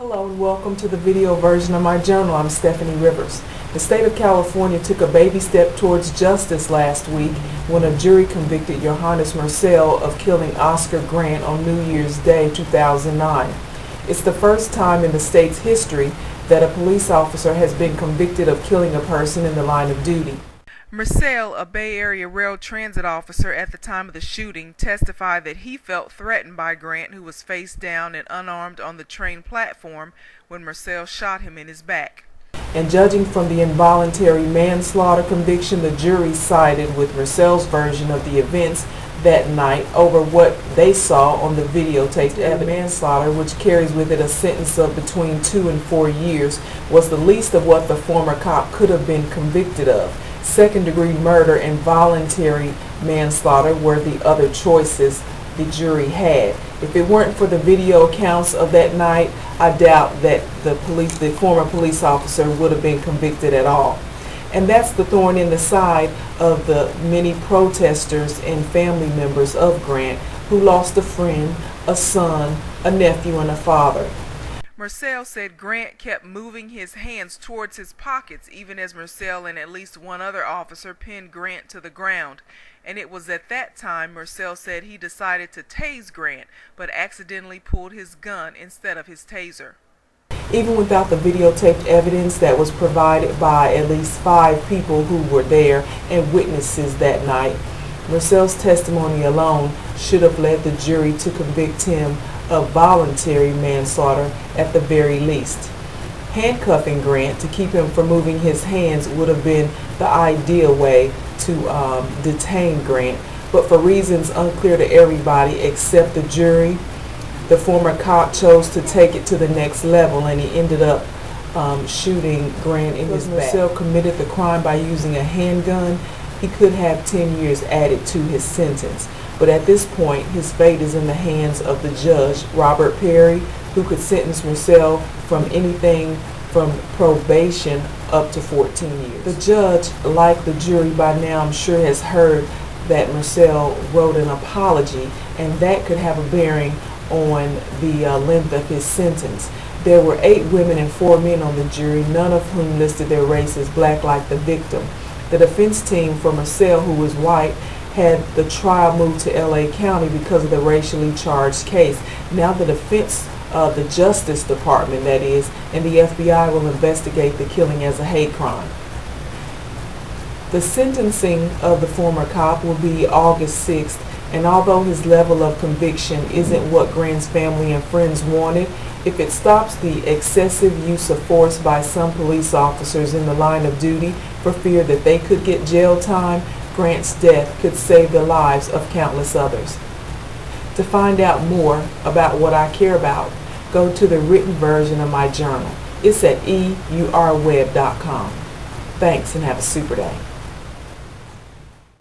Hello and welcome to the video version of my journal. I'm Stephanie Rivers. The state of California took a baby step towards justice last week when a jury convicted Johannes Marcel of killing Oscar Grant on New Year's Day 2009. It's the first time in the state's history that a police officer has been convicted of killing a person in the line of duty. Marcel, a Bay Area rail transit officer at the time of the shooting, testified that he felt threatened by Grant, who was face down and unarmed on the train platform when Marcel shot him in his back. And judging from the involuntary manslaughter conviction, the jury sided with Marcel's version of the events that night over what they saw on the videotaped evidence. Manslaughter, which carries with it a sentence of between 2 and 4 years, was the least of what the former cop could have been convicted of. Second-degree murder and voluntary manslaughter were the other choices the jury had. If it weren't for the video accounts of that night, I doubt that the former police officer would have been convicted at all. And that's the thorn in the side of the many protesters and family members of Grant who lost a friend, a son, a nephew, and a father. Marcel said Grant kept moving his hands towards his pockets even as Marcel and at least one other officer pinned Grant to the ground. And it was at that time Marcel said he decided to tase Grant, but accidentally pulled his gun instead of his taser. Even without the videotaped evidence that was provided by at least 5 people who were there and witnesses that night, Marcel's testimony alone should have led the jury to convict him of voluntary manslaughter at the very least. Handcuffing Grant to keep him from moving his hands would have been the ideal way to detain Grant, but for reasons unclear to everybody except the jury, the former cop chose to take it to the next level, and he ended up shooting Grant in his back. Marcel committed the crime by using a handgun, he could have 10 years added to his sentence. But at this point, his fate is in the hands of the judge, Robert Perry, who could sentence Marcel from anything from probation up to 14 years. The judge, like the jury by now, I'm sure has heard that Marcel wrote an apology, and that could have a bearing on the length of his sentence. There were 8 women and 4 men on the jury, none of whom listed their race as black like the victim. The defense team for Marcel, who was white, had the trial moved to LA County because of the racially charged case. Now the defense, the Justice Department that is, and the FBI will investigate the killing as a hate crime. The sentencing of the former cop will be August 6th, and although his level of conviction isn't what Grant's family and friends wanted, if it stops the excessive use of force by some police officers in the line of duty for fear that they could get jail time, Grant's death could save the lives of countless others. To find out more about what I care about, go to the written version of my journal. It's at eurweb.com. Thanks and have a super day.